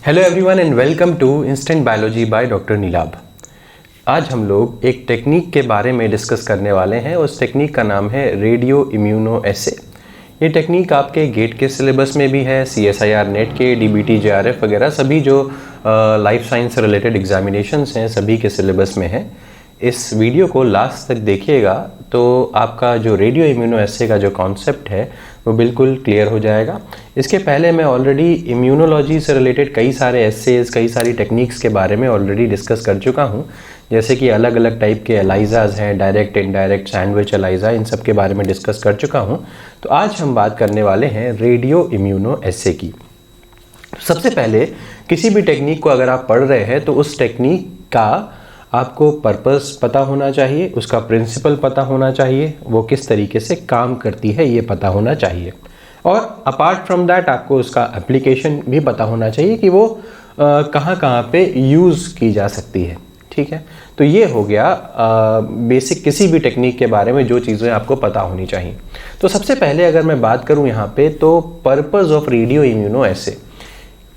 Hello everyone and welcome to instant biology by doctor Neelabh. आज हम लोग एक टेक्निक के बारे में डिस्कस करने वाले हैं। उस टेक्निक का नाम है रेडियो इम्यूनो एसे। ये टेक्निक आपके गेट के सिलेबस में भी है, CSIR नेट के, DBT JRF वगैरह सभी जो लाइफ साइंस से रिलेटेड एग्जामिनेशंस हैं सभी के सिलेबस में है। इस वीडियो को लास्ट तक देखिएगा तो आपका जो रेडियो इम्यूनो एसे का जो कॉन्सेप्ट है वो बिल्कुल क्लियर हो जाएगा। इसके पहले मैं ऑलरेडी इम्यूनोलॉजी से रिलेटेड कई सारे एसेज, कई सारी टेक्निक्स के बारे में ऑलरेडी डिस्कस कर चुका हूँ, जैसे कि अलग अलग टाइप के एलाइजाज हैं, डायरेक्ट, इनडायरेक्ट, सैंडविच एलाइजा, इन सब के बारे में डिस्कस कर चुका हूँ। तो आज हम बात करने वाले हैं रेडियो इम्यूनो एसे की। सबसे पहले किसी भी टेक्निक को अगर आप पढ़ रहे हैं तो उस टेक्निक का आपको पर्पस पता होना चाहिए, उसका प्रिंसिपल पता होना चाहिए, वो किस तरीके से काम करती है ये पता होना चाहिए, और अपार्ट फ्रॉम दैट आपको उसका एप्लीकेशन भी पता होना चाहिए कि वो कहाँ कहाँ पे यूज़ की जा सकती है। ठीक है, तो ये हो गया बेसिक किसी भी टेक्निक के बारे में जो चीज़ें आपको पता होनी चाहिए। तो सबसे पहले अगर मैं बात करूँ यहाँ पे तो पर्पस ऑफ रेडियो इम्यूनो एसे,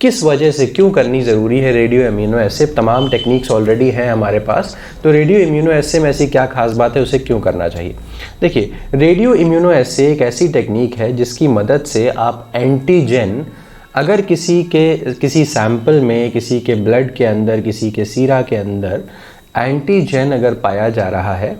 किस वजह से, क्यों करनी ज़रूरी है रेडियो इम्यूनो एसे। तमाम टेक्निक्स ऑलरेडी हैं हमारे पास, तो रेडियो इम्यूनो एसे में ऐसी क्या खास बात है, उसे क्यों करना चाहिए। देखिए, रेडियो इम्यूनो एसे एक ऐसी टेक्निक है जिसकी मदद से आप एंटीजन अगर किसी सैंपल में, किसी के ब्लड के अंदर, किसी के सीरा के अंदर एंटीजन अगर पाया जा रहा है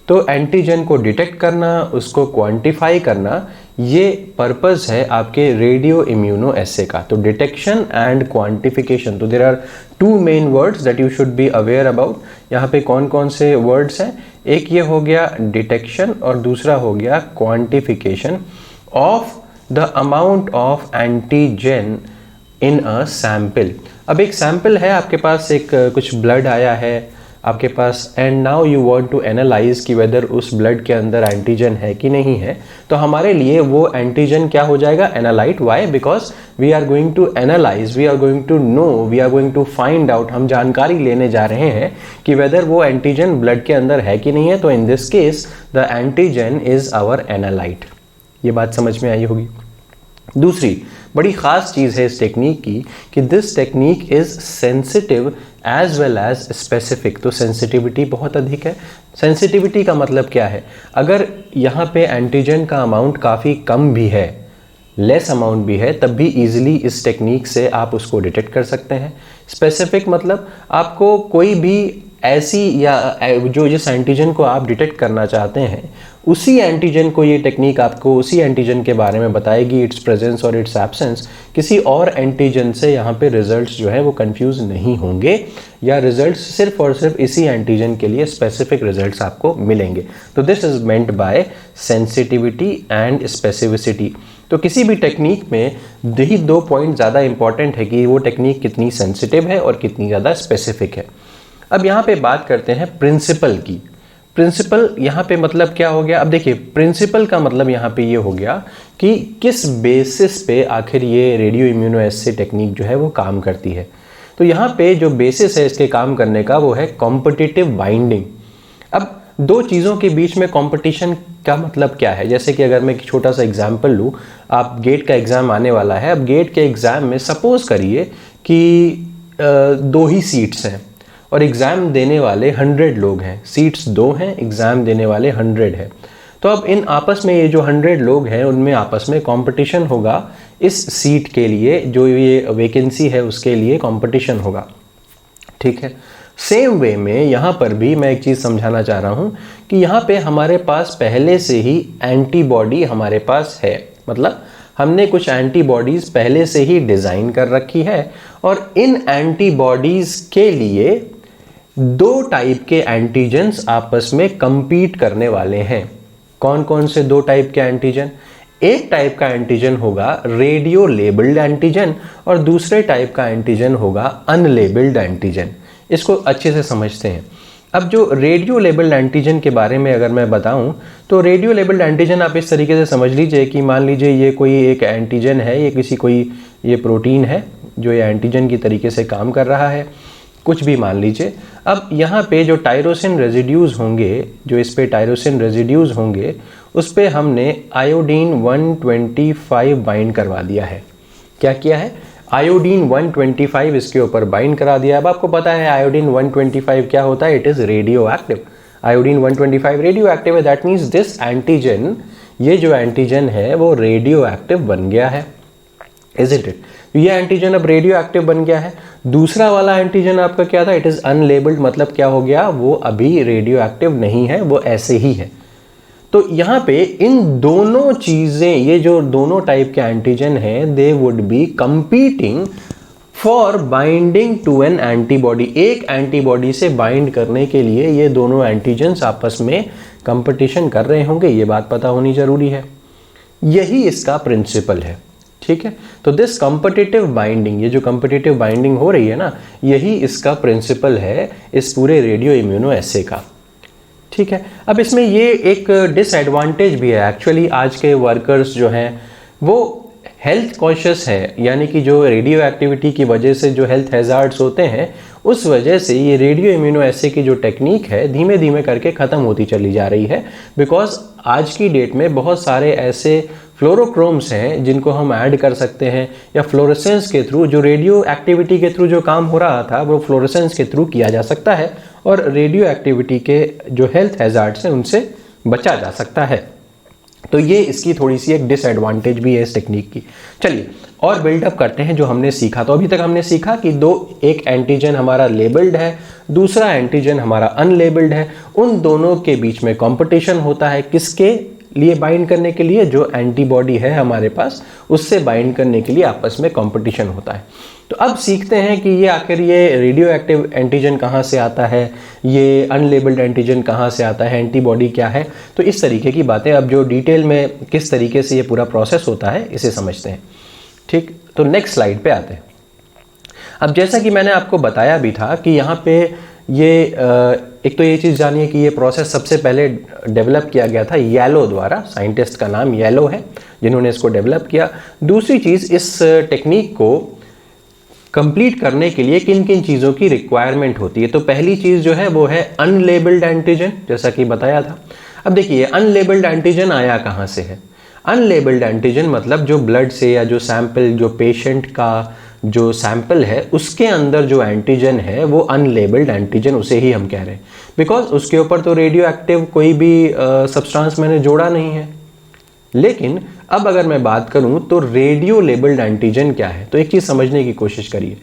तो एंटीजन को डिटेक्ट करना, उसको क्वांटिफाई करना, ये पर्पस है आपके रेडियो इम्यूनो एसे का। तो डिटेक्शन एंड क्वांटिफिकेशन, तो there are two main words that you should be aware about. यहाँ पे कौन कौन से वर्ड्स हैं, एक ये हो गया डिटेक्शन और दूसरा हो गया quantification of the amount of antigen in a sample. अब एक सैंपल है आपके पास, एक कुछ ब्लड आया है आपके पास, and now you want to analyse कि वेदर उस ब्लड के अंदर एंटीजन है कि नहीं है। तो हमारे लिए वो एंटीजन क्या हो जाएगा, analyte. Why? Because we are going to analyse, we are going to know, we are going to find out, हम जानकारी लेने जा रहे हैं कि वेदर वो एंटीजन ब्लड के अंदर है कि नहीं है। तो in this case the antigen is our analyte. ये बात समझ में आई होगी। दूसरी बड़ी ख़ास चीज़ है इस टेक्निक की कि this technique is sensitive as well as specific. तो सेंसिटिविटी बहुत अधिक है। सेंसिटिविटी का मतलब क्या है, अगर यहाँ पे एंटीजन का अमाउंट काफ़ी कम भी है, लेस अमाउंट भी है, तब भी इजीली इस टेक्निक से आप उसको डिटेक्ट कर सकते हैं। स्पेसिफिक मतलब आपको कोई भी ऐसी या जो जिस एंटीजन को आप डिटेक्ट करना चाहते हैं उसी एंटीजन को ये टेक्निक आपको उसी एंटीजन के बारे में बताएगी, इट्स प्रेजेंस और इट्स एब्सेंस। किसी और एंटीजन से यहाँ पे रिजल्ट्स जो है वो कंफ्यूज नहीं होंगे, या रिजल्ट्स सिर्फ और सिर्फ इसी एंटीजन के लिए स्पेसिफिक रिजल्ट्स आपको मिलेंगे। तो this is meant by sensitivity and specificity. तो किसी भी टेक्निक में यही दो पॉइंट ज़्यादा इंपॉर्टेंट है कि वो टेक्निक कितनी सेंसिटिव है और कितनी ज़्यादा स्पेसिफिक है। अब यहाँ पे बात करते हैं प्रिंसिपल की। प्रिंसिपल यहाँ पे मतलब क्या हो गया, अब देखिए प्रिंसिपल का मतलब यहाँ पे ये हो गया कि किस बेसिस पे आखिर ये रेडियो इम्यूनो एसे टेक्निक जो है वो काम करती है। तो यहाँ पे जो बेसिस है इसके काम करने का वो है कॉम्पिटिटिव बाइंडिंग। अब दो चीज़ों के बीच में कंपटीशन का मतलब क्या है, जैसे कि अगर मैं एक छोटा सा एग्जाम्पल लूँ, आप गेट का एग्ज़ाम आने वाला है। अब गेट के एग्ज़ाम में सपोज करिए कि 2 ही सीट्स हैं और एग्ज़ाम देने वाले 100 लोग हैं। सीट्स 2 हैं, एग्ज़ाम देने वाले 100 हैं। तो अब इन आपस में ये जो 100 लोग हैं उनमें आपस में कंपटीशन होगा इस सीट के लिए, जो ये वैकेंसी है उसके लिए कंपटीशन होगा। ठीक है, सेम वे में यहाँ पर भी मैं एक चीज़ समझाना चाह रहा हूँ कि यहाँ पे हमारे पास पहले से ही एंटीबॉडी हमारे पास है, मतलब हमने कुछ एंटीबॉडीज़ पहले से ही डिज़ाइन कर रखी है, और इन एंटीबॉडीज़ के लिए 2 टाइप के एंटीजन्स आपस में कंपीट करने वाले हैं। कौन कौन से 2 टाइप के एंटीजन? एक टाइप का एंटीजन होगा रेडियो लेबल्ड एंटीजन और दूसरे टाइप का एंटीजन होगा अनलेबल्ड एंटीजन। इसको अच्छे से समझते हैं। अब जो रेडियो लेबल्ड एंटीजन के बारे में अगर मैं बताऊं तो रेडियो लेबल्ड एंटीजन आप इस तरीके से समझ लीजिए कि मान लीजिए ये कोई एक एंटीजन है, ये प्रोटीन है जो ये एंटीजन की तरीके से काम कर रहा है, कुछ भी मान लीजिए। अब यहाँ पे जो टायरोसिन रेजिड्यूज़ होंगे, जो इस पे टायरोसिन रेजिड्यूज़ होंगे, उस पे हमने आयोडीन 125 बाइंड करवा दिया है। क्या किया है? आयोडीन 125 इसके ऊपर बाइंड करा दिया। अब आपको पता है आयोडीन 125 क्या होता है, it is radio active. Iodine 125 radio active है, दैट मीन्स दिस एंटीजन, ये जो एंटीजन है वो रेडियो एक्टिव बन गया है, इजंट इट। ये एंटीजन अब रेडियो एक्टिव बन गया है। दूसरा वाला एंटीजन आपका क्या था, इट इज अनलेबल्ड, मतलब क्या हो गया, वो अभी रेडियो एक्टिव नहीं है, वो ऐसे ही है। तो यहाँ पे इन दोनों चीजें, ये जो दोनों टाइप के एंटीजन हैं, they would be competing for binding to an antibody. एक एंटीबॉडी से बाइंड करने के लिए ये दोनों एंटीजन्स आपस में कंपटीशन कर रहे होंगे, ये बात पता होनी जरूरी है। यही इसका प्रिंसिपल है, ठीक है। तो दिस कॉम्पिटिटिव बाइंडिंग, ये जो कॉम्पिटिटिव बाइंडिंग हो रही है ना, यही इसका प्रिंसिपल है इस पूरे रेडियो इम्यूनो एसे का, ठीक है। अब इसमें ये एक डिसएडवांटेज भी है एक्चुअली, आज के वर्कर्स जो हैं वो हेल्थ कॉन्शियस है, यानी कि जो रेडियो एक्टिविटी की वजह से जो हेल्थ हैजार्ड्स होते हैं, उस वजह से ये रेडियो इम्यूनो एसे की जो टेक्निक है धीमे धीमे करके ख़त्म होती चली जा रही है। बिकॉज आज की डेट में बहुत सारे ऐसे फ्लोरोक्रोम्स हैं जिनको हम ऐड कर सकते हैं, या फ्लोरेसेंस के थ्रू, जो रेडियो एक्टिविटी के थ्रू जो काम हो रहा था वो फ्लोरेसेंस के थ्रू किया जा सकता है, और रेडियो एक्टिविटी के जो हेल्थ हैजार्ड्स हैं उनसे बचा जा सकता है। तो ये इसकी थोड़ी सी एक डिसएडवांटेज भी है इस टेक्निक की। चलिए और बिल्डअप करते हैं जो हमने सीखा। तो अभी तक हमने सीखा कि एक एंटीजन हमारा लेबल्ड है, दूसरा एंटीजन हमारा अनलेबल्ड है। उन दोनों के बीच में कंपटीशन होता है, किसके लिए बाइंड करने के लिए, जो एंटीबॉडी है हमारे पास उससे बाइंड करने के लिए आपस में कंपटीशन होता है। तो अब सीखते हैं कि ये आखिर ये रेडियो एक्टिव एंटीजन कहाँ से आता है, ये अनलेबल्ड एंटीजन कहाँ से आता है, एंटीबॉडी क्या है। तो इस तरीके की बातें अब जो डिटेल में किस तरीके से ये पूरा प्रोसेस होता है इसे समझते हैं, ठीक। तो नेक्स्ट स्लाइड पे आते हैं। अब जैसा कि मैंने आपको बताया भी था कि यहाँ पे ये एक तो ये चीज़ जानिए कि ये प्रोसेस सबसे पहले डेवलप किया गया था येलो द्वारा, साइंटिस्ट का नाम येलो है जिन्होंने इसको डेवलप किया। दूसरी चीज़, इस टेक्निक को कंप्लीट करने के लिए किन किन चीज़ों की रिक्वायरमेंट होती है। तो पहली चीज़ जो है वो है अनलेबल्ड एंटीजन, जैसा कि बताया था। अब देखिए अनलेबल्ड एंटीजन आया कहाँ से है। अनलेबल्ड एंटीजन मतलब जो ब्लड से या जो सैंपल, जो पेशेंट का जो सैंपल है उसके अंदर जो एंटीजन है वो अनलेबल्ड एंटीजन, उसे ही हम कह रहे हैं, बिकॉज उसके ऊपर तो रेडियो एक्टिव कोई भी सब्सटेंस मैंने जोड़ा नहीं है। लेकिन अब अगर मैं बात करूं तो रेडियो लेबल्ड एंटीजन क्या है, तो एक चीज समझने की कोशिश करिए।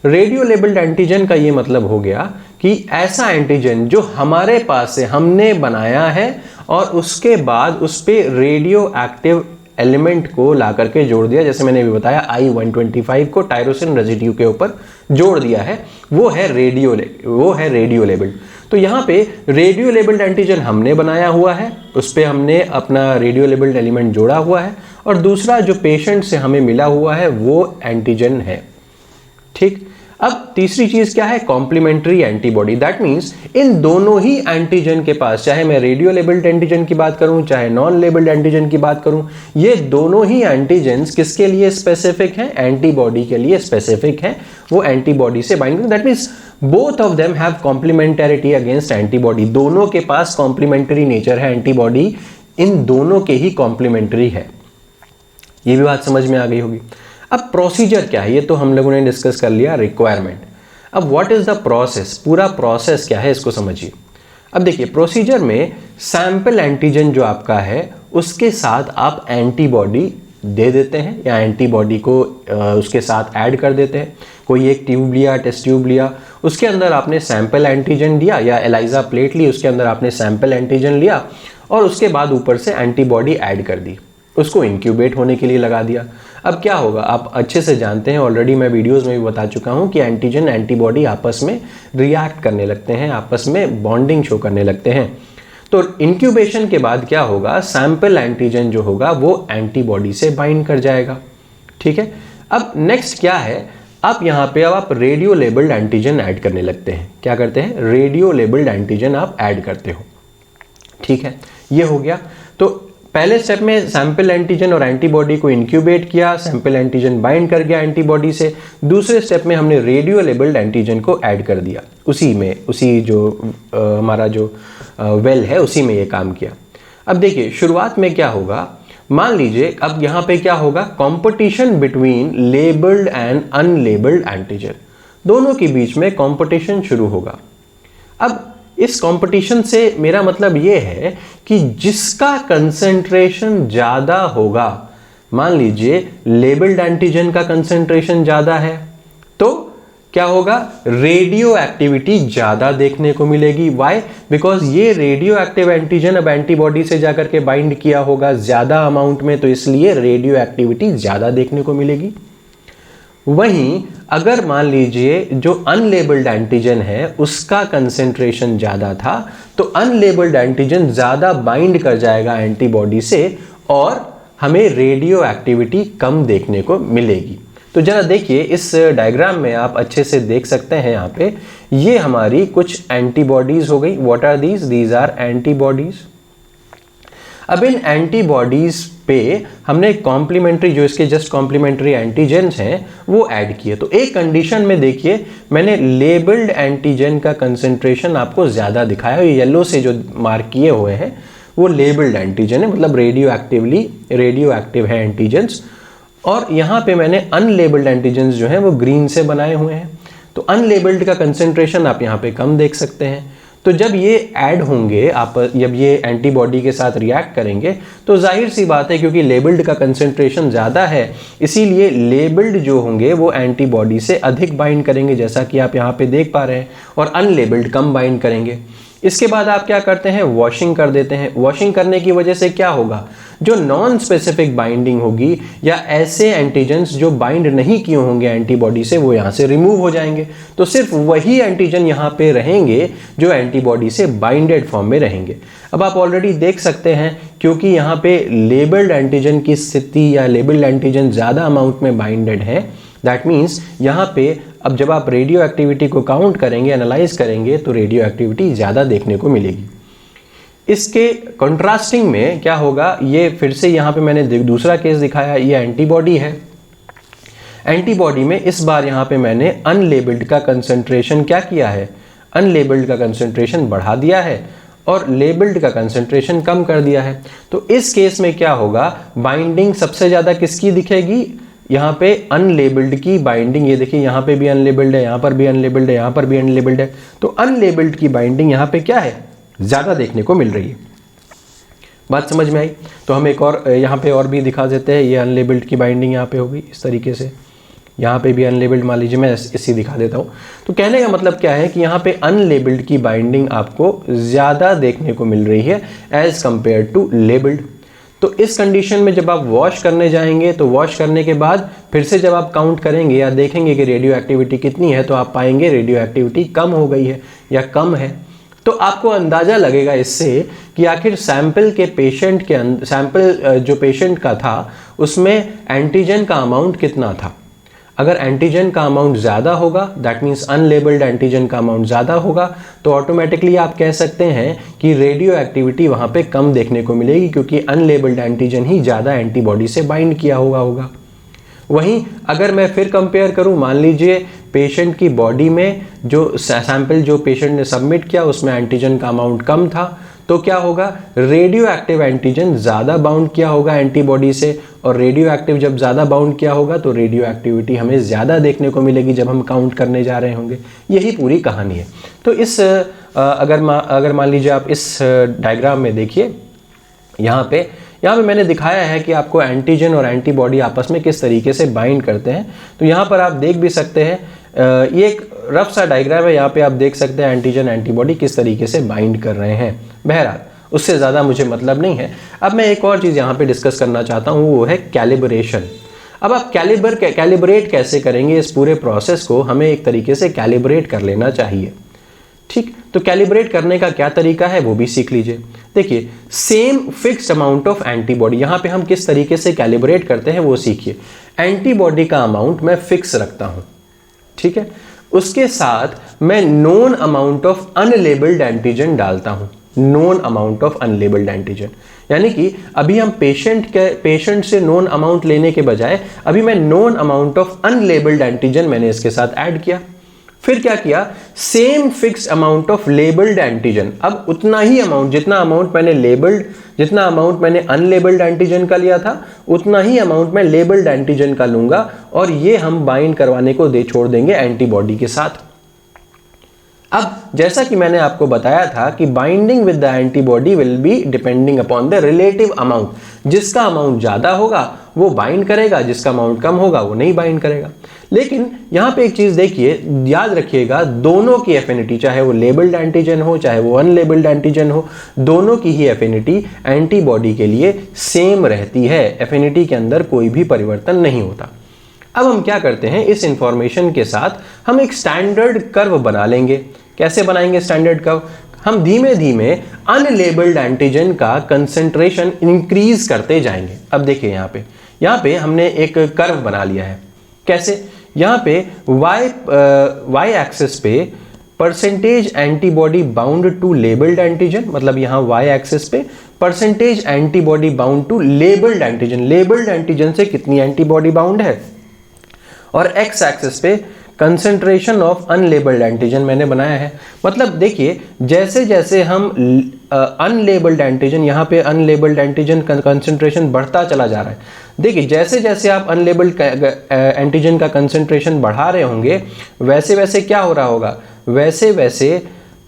रेडियो लेबल्ड एंटीजन का ये मतलब हो गया कि ऐसा एंटीजन जो हमारे पास से हमने बनाया है और उसके बाद उस पर रेडियो एक्टिव एलिमेंट को ला करके जोड़ दिया, जैसे मैंने भी बताया I-125 को टायरोसिन रेजिड्यू के ऊपर जोड़ दिया है, वो है रेडियो लेबल्ड। तो यहाँ पे रेडियो लेबल्ड एंटीजन हमने बनाया हुआ है, उस पर हमने अपना रेडियो लेबल्ड एलिमेंट जोड़ा हुआ है, और दूसरा जो पेशेंट से हमें मिला हुआ है वो एंटीजन है, ठीक। अब तीसरी चीज क्या है, कॉम्प्लीमेंट्री एंटीबॉडी। दैट मींस इन दोनों ही एंटीजन के पास, चाहे मैं रेडियो लेबल्ड एंटीजन की बात करूं चाहे नॉन लेबल्ड एंटीजन की बात करूं, ये दोनों ही एंटीजन्स किसके लिए स्पेसिफिक हैं, एंटीबॉडी के लिए स्पेसिफिक हैं, वो एंटीबॉडी से बाइंड करते हैं। That means both of them have complementarity against antibody, दोनों के पास कॉम्प्लीमेंट्री नेचर है, एंटीबॉडी इन दोनों के ही कॉम्प्लीमेंट्री है। ये भी बात समझ में आ गई होगी। अब प्रोसीजर क्या है, ये तो हम लोगों ने डिस्कस कर लिया, रिक्वायरमेंट। अब व्हाट इज द प्रोसेस, पूरा प्रोसेस क्या है इसको समझिए। अब देखिए प्रोसीजर में सैंपल एंटीजन जो आपका है उसके साथ आप एंटीबॉडी दे देते हैं या एंटीबॉडी को उसके साथ ऐड कर देते हैं। कोई एक ट्यूब लिया, टेस्ट ट्यूब लिया, उसके अंदर आपने सैंपल एंटीजन दिया या एलाइजा प्लेट ली, उसके अंदर आपने सैंपल एंटीजन लिया और उसके बाद ऊपर से एंटीबॉडी ऐड कर दी, उसको इंक्यूबेट होने के लिए लगा दिया। अब क्या होगा, आप अच्छे से जानते हैं, ऑलरेडी मैं वीडियोस में भी बता चुका हूं कि एंटीजन एंटीबॉडी आपस में रिएक्ट करने लगते हैं, आपस में बॉन्डिंग शो करने लगते हैं। तो इंक्यूबेशन के बाद क्या होगा, सैंपल एंटीजन जो होगा वो एंटीबॉडी से बाइंड कर जाएगा, ठीक है। अब नेक्स्ट क्या है, आप यहाँ पे अब आप रेडियो लेबल्ड एंटीजन ऐड करने लगते हैं। क्या करते हैं, रेडियो लेबल्ड एंटीजन आप ऐड करते हो, ठीक है। ये हो गया। तो पहले स्टेप में सैंपल एंटीजन और एंटीबॉडी को इंक्यूबेट किया, सैंपल एंटीजन बाइंड कर गया एंटीबॉडी से। दूसरे स्टेप में हमने रेडियो लेबल्ड एंटीजन को ऐड कर दिया, उसी जो हमारा जो वेल है उसी में ये काम किया। अब देखिए शुरुआत में क्या होगा, मान लीजिए अब यहां पे क्या होगा, competition between labelled and unlabelled antigen, दोनों के बीच में कंपटीशन शुरू होगा। अब इस कंपटीशन से मेरा मतलब यह है कि जिसका कंसेंट्रेशन ज्यादा होगा, मान लीजिए लेबल्ड एंटीजन का कंसेंट्रेशन ज्यादा है तो क्या होगा, रेडियो एक्टिविटी ज्यादा देखने को मिलेगी। वाई? बिकॉज ये रेडियो एक्टिव एंटीजन अब एंटीबॉडी से जाकर के बाइंड किया होगा ज्यादा अमाउंट में, तो इसलिए रेडियो एक्टिविटी ज्यादा देखने को मिलेगी। वहीं अगर मान लीजिए जो अनलेबल्ड एंटीजन है उसका कंसेंट्रेशन ज्यादा था, तो अनलेबल्ड एंटीजन ज्यादा बाइंड कर जाएगा एंटीबॉडी से और हमें रेडियो एक्टिविटी कम देखने को मिलेगी। तो जरा देखिए इस डायग्राम में आप अच्छे से देख सकते हैं, यहाँ पे ये हमारी कुछ एंटीबॉडीज हो गई। What are these? These are antibodies. अब इन एंटीबॉडीज पे हमने कॉम्प्लीमेंट्री, जो इसके जस्ट कॉम्प्लीमेंट्री एंटीजेंस हैं वो ऐड किए। तो एक कंडीशन में देखिए मैंने लेबल्ड एंटीजन का कंसेंट्रेशन आपको ज्यादा दिखाया, ये येलो से जो मार्क किए हुए हैं वो लेबल्ड एंटीजन है, मतलब रेडियो एक्टिव है एंटीजेंस। और यहाँ पे मैंने अनलेबल्ड एंटीजेंस जो हैं वो ग्रीन से बनाए हुए हैं। तो अनलेबल्ड का कंसेंट्रेशन आप यहाँ पे कम देख सकते हैं। तो जब ये ऐड होंगे, आप जब ये एंटीबॉडी के साथ रिएक्ट करेंगे तो जाहिर सी बात है क्योंकि लेबल्ड का कंसेंट्रेशन ज़्यादा है, इसीलिए लेबल्ड जो होंगे वो एंटीबॉडी से अधिक बाइंड करेंगे, जैसा कि आप यहाँ पे देख पा रहे हैं, और अनलेबल्ड कम बाइंड करेंगे। इसके बाद आप क्या करते हैं, वॉशिंग कर देते हैं। वॉशिंग करने की वजह से क्या होगा, जो नॉन स्पेसिफिक बाइंडिंग होगी या ऐसे एंटीजेंस जो बाइंड नहीं किए होंगे एंटीबॉडी से, वो यहाँ से रिमूव हो जाएंगे। तो सिर्फ वही एंटीजन यहाँ पे रहेंगे जो एंटीबॉडी से बाइंडेड फॉर्म में रहेंगे। अब आप ऑलरेडी देख सकते हैं क्योंकि यहाँ पे लेबल्ड एंटीजन की स्थिति या लेबल्ड एंटीजन ज़्यादा अमाउंट में बाइंडेड है, दैट मीन्स यहाँ पे अब जब आप रेडियो एक्टिविटी को काउंट करेंगे, एनालाइज करेंगे, तो रेडियो एक्टिविटी ज़्यादा देखने को मिलेगी। इसके कंट्रास्टिंग में क्या होगा, ये फिर से यहाँ पे मैंने दूसरा केस दिखाया, ये एंटीबॉडी है। एंटीबॉडी में इस बार यहाँ पे मैंने अनलेबल्ड का कंसेंट्रेशन क्या किया है, अनलेबल्ड का कंसेंट्रेशन बढ़ा दिया है और लेबल्ड का कंसेंट्रेशन कम कर दिया है। तो इस केस में क्या होगा, बाइंडिंग सबसे ज़्यादा किसकी दिखेगी, यहाँ पे अनलेबल्ड की बाइंडिंग। ये देखिए यहाँ पे भी अनलेबल्ड है, यहाँ पर भी अनलेबल्ड है, यहाँ पर भी अनलेबल्ड है। तो अनलेबल्ड की बाइंडिंग यहाँ पे क्या है, ज़्यादा देखने को मिल रही है। बात समझ में आई? तो हम एक और यहाँ पे और भी दिखा देते हैं। ये अनलेबल्ड की बाइंडिंग यहाँ पे होगी इस तरीके से, यहाँ पे भी अनलेबल्ड, मान लीजिए मैं इसी दिखा देता हूँ। तो कहने का मतलब क्या है कि यहाँ पे अनलेबल्ड की बाइंडिंग आपको ज़्यादा देखने को मिल रही है एज कम्पेयर टू लेबल्ड। तो इस कंडीशन में जब आप वॉश करने जाएंगे तो वॉश करने के बाद फिर से जब आप काउंट करेंगे या देखेंगे कि रेडियो एक्टिविटी कितनी है, तो आप पाएंगे रेडियो एक्टिविटी कम हो गई है या कम है। तो आपको अंदाज़ा लगेगा इससे कि आखिर सैंपल के पेशेंट के सैंपल जो पेशेंट का था उसमें एंटीजन का अमाउंट कितना था। अगर एंटीजन का अमाउंट ज़्यादा होगा, दैट मीन्स अनलेबल्ड एंटीजन का अमाउंट ज़्यादा होगा, तो ऑटोमेटिकली आप कह सकते हैं कि रेडियो एक्टिविटी वहाँ पे कम देखने को मिलेगी क्योंकि अनलेबल्ड एंटीजन ही ज़्यादा एंटीबॉडी से बाइंड किया होगा। वहीं अगर मैं फिर कंपेयर करूं, मान लीजिए पेशेंट की बॉडी में जो सैंपल जो पेशेंट ने सबमिट किया उसमें एंटीजन का अमाउंट कम था, तो क्या होगा, रेडियो एक्टिव एंटीजन ज़्यादा बाउंड किया होगा एंटीबॉडी से, और रेडियो एक्टिव जब ज़्यादा बाउंड किया होगा तो रेडियो एक्टिविटी हमें ज़्यादा देखने को मिलेगी जब हम काउंट करने जा रहे होंगे। यही पूरी कहानी है। तो इस अगर मान लीजिए आप इस डायग्राम में देखिए, यहाँ पे मैंने दिखाया है कि आपको एंटीजन और एंटीबॉडी आपस में किस तरीके से बाइंड करते हैं। तो यहाँ पर आप देख भी सकते हैं, ये एक रफ सा डायग्राम है, यहाँ पे आप देख सकते हैं एंटीजन एंटीबॉडी किस तरीके से बाइंड कर रहे हैं। बहरहाल उससे ज़्यादा मुझे मतलब नहीं है। अब मैं एक और चीज़ यहाँ पे डिस्कस करना चाहता हूँ, वो है कैलिब्रेशन। अब आप कैलिब्रेट कैसे करेंगे, इस पूरे प्रोसेस को हमें एक तरीके से कैलिब्रेट कर लेना चाहिए। ठीक, तो कैलिब्रेट करने का क्या तरीका है वो भी सीख लीजिए। देखिए, same fixed amount of antibody, यहाँ पे हम किस तरीके से कैलिब्रेट करते हैं वो सीखिए। एंटीबॉडी का अमाउंट मैं फिक्स रखता हूँ, ठीक है, उसके साथ मैं known amount of unlabelled antigen डालता हूँ। Known amount of unlabelled antigen, यानी कि अभी हम पेशेंट से नोन अमाउंट लेने के बजाय अभी मैं known amount of unlabelled antigen मैंने इसके साथ ऐड किया। फिर क्या किया, same fixed amount of labelled antigen, अब उतना ही अमाउंट, जितना अमाउंट मैंने अनलेबल्ड एंटीजन का लिया था उतना ही अमाउंट मैं लेबल्ड एंटीजन का लूंगा और ये हम बाइंड करवाने को छोड़ देंगे एंटीबॉडी के साथ। अब जैसा कि मैंने आपको बताया था कि binding with the antibody will be depending upon the relative amount, जिसका अमाउंट ज्यादा होगा वो बाइंड करेगा, जिसका अमाउंट कम होगा वो नहीं बाइंड करेगा। लेकिन यहां पे एक चीज देखिए, याद रखिएगा, दोनों की एफिनिटी, चाहे वो लेबल्ड एंटीजन हो चाहे वो अनलेबल्ड एंटीजन हो, दोनों की ही एफिनिटी एंटीबॉडी के लिए सेम रहती है, एफिनिटी के अंदर कोई भी परिवर्तन नहीं होता। अब हम क्या करते हैं, इस इंफॉर्मेशन के साथ हम एक स्टैंडर्ड कर्व बना लेंगे। कैसे बनाएंगे स्टैंडर्ड कर्व, हम धीमे धीमे अनलेबल्ड एंटीजन का कंसंट्रेशन इंक्रीज करते जाएंगे। अब देखिए यहाँ पे हमने एक कर्व बना लिया है। कैसे, यहाँ पे y एक्सिस पे percentage antibody bound to labelled antigen, मतलब यहाँ y एक्सिस पे percentage antibody bound to labelled antigen, labelled antigen से कितनी एंटीबॉडी बाउंड है, और x एक्सिस पे कंसंट्रेशन ऑफ अनलेबल्ड एंटीजन मैंने बनाया है। मतलब देखिए, जैसे जैसे हम अनलेबल्ड एंटीजन, यहाँ पे अनलेबल्ड एंटीजन का कंसंट्रेशन बढ़ता चला जा रहा है। देखिए, जैसे जैसे आप अनलेबल्ड एंटीजन का कंसंट्रेशन बढ़ा रहे होंगे वैसे वैसे क्या हो रहा होगा, वैसे वैसे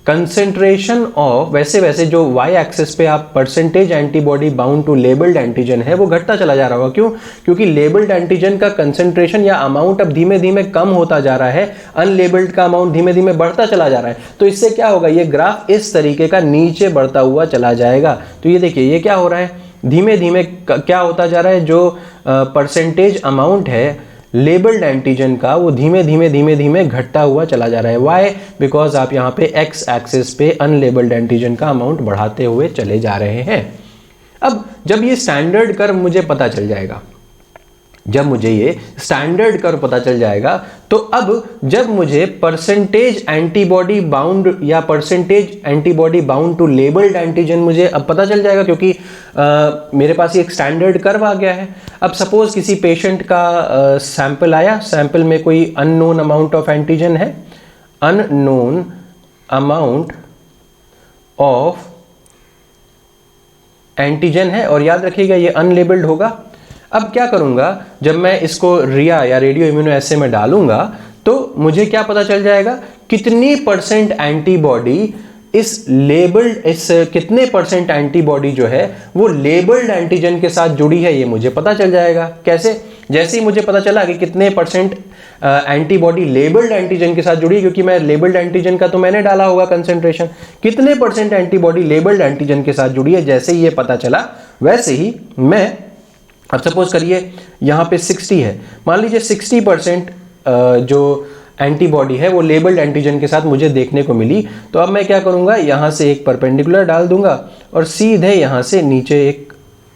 कंसंट्रेशन ऑफ, वैसे वैसे जो y एक्सिस पे आप percentage antibody bound to labelled antigen है वो घटता चला जा रहा होगा। क्यों, क्योंकि लेबल्ड एंटीजन का कंसंट्रेशन या अमाउंट अब धीमे धीमे कम होता जा रहा है, अनलेबल्ड का अमाउंट धीमे धीमे बढ़ता चला जा रहा है। तो इससे क्या होगा, ये ग्राफ इस तरीके का नीचे बढ़ता हुआ चला जाएगा। तो ये देखिए, ये क्या हो रहा है, धीमे धीमे क्या होता जा रहा है, जो परसेंटेज अमाउंट है लेबल्ड एंटीजन का वो धीमे धीमे घटता हुआ चला जा रहा है। वाई, बिकॉज आप यहाँ पे एक्स एक्सिस पे अनलेबल्ड एंटीजन का अमाउंट बढ़ाते हुए चले जा रहे हैं। अब जब ये स्टैंडर्ड कर्व मुझे पता चल जाएगा, जब मुझे ये स्टैंडर्ड कर्व पता चल जाएगा, तो अब जब मुझे परसेंटेज एंटीबॉडी बाउंड या percentage antibody bound to labelled antigen मुझे अब पता चल जाएगा, क्योंकि मेरे पास एक स्टैंडर्ड कर्व आ गया है। अब सपोज किसी पेशेंट का सैंपल आया, सैंपल में कोई अननोन अमाउंट ऑफ एंटीजन है, अननोन अमाउंट ऑफ एंटीजन है, और याद रखिएगा ये अनलेबल्ड होगा। अब क्या करूंगा, जब मैं इसको रिया या रेडियो इम्यूनो एसे में डालूंगा तो मुझे क्या पता चल जाएगा, कितनी परसेंट एंटीबॉडी इस लेबल्ड, इस कितने परसेंट एंटीबॉडी जो है वो लेबल्ड एंटीजन के साथ जुड़ी है, ये मुझे पता चल जाएगा। कैसे, जैसे ही मुझे पता चला कि कितने परसेंट एंटीबॉडी लेबल्ड एंटीजन के साथ जुड़ी है, क्योंकि मैं लेबल्ड एंटीजन का तो मैंने डाला होगा कंसेंट्रेशन, कितने परसेंट एंटीबॉडी लेबल्ड एंटीजन के साथ जुड़ी है, जैसे ही ये पता चला वैसे ही मैं, अब सपोज करिए यहाँ पे 60 है, मान लीजिए 60% जो एंटीबॉडी है वो लेबल्ड एंटीजन के साथ मुझे देखने को मिली, तो अब मैं क्या करूँगा, यहाँ से एक परपेंडिकुलर डाल दूंगा और सीधे यहाँ से नीचे एक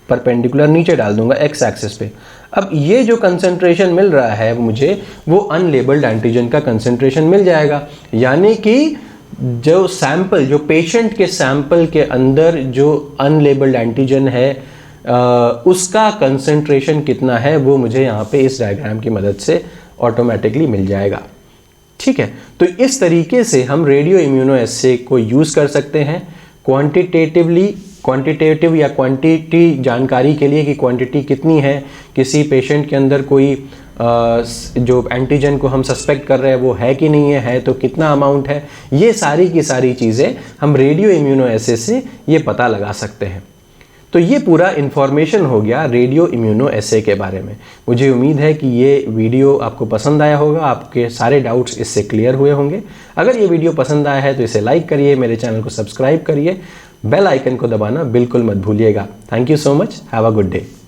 परपेंडिकुलर नीचे डाल दूंगा एक्स एक्सिस पे। अब ये जो कंसंट्रेशन मिल रहा है मुझे, वो अनलेबल्ड एंटीजन का कंसंट्रेशन मिल जाएगा। यानी कि जो सैंपल, जो पेशेंट के सैंपल के अंदर जो अनलेबल्ड एंटीजन है उसका कंसंट्रेशन कितना है वो मुझे यहाँ पे इस डायग्राम की मदद से ऑटोमेटिकली मिल जाएगा। ठीक है, तो इस तरीके से हम रेडियो इम्यूनो एसे को यूज़ कर सकते हैं क्वांटिटेटिव या क्वांटिटी जानकारी के लिए, कि क्वांटिटी कितनी है, किसी पेशेंट के अंदर कोई जो एंटीजन को हम सस्पेक्ट कर रहे हैं वो है कि नहीं है तो कितना अमाउंट है, ये सारी की सारी चीज़ें हम रेडियो इम्यूनो एसे से ये पता लगा सकते हैं। तो ये पूरा इन्फॉर्मेशन हो गया रेडियो इम्यूनो एसे के बारे में। मुझे उम्मीद है कि ये वीडियो आपको पसंद आया होगा, आपके सारे डाउट्स इससे क्लियर हुए होंगे। अगर ये वीडियो पसंद आया है तो इसे लाइक करिए, मेरे चैनल को सब्सक्राइब करिए, बेल आइकन को दबाना बिल्कुल मत भूलिएगा। Thank you so much, have a good day.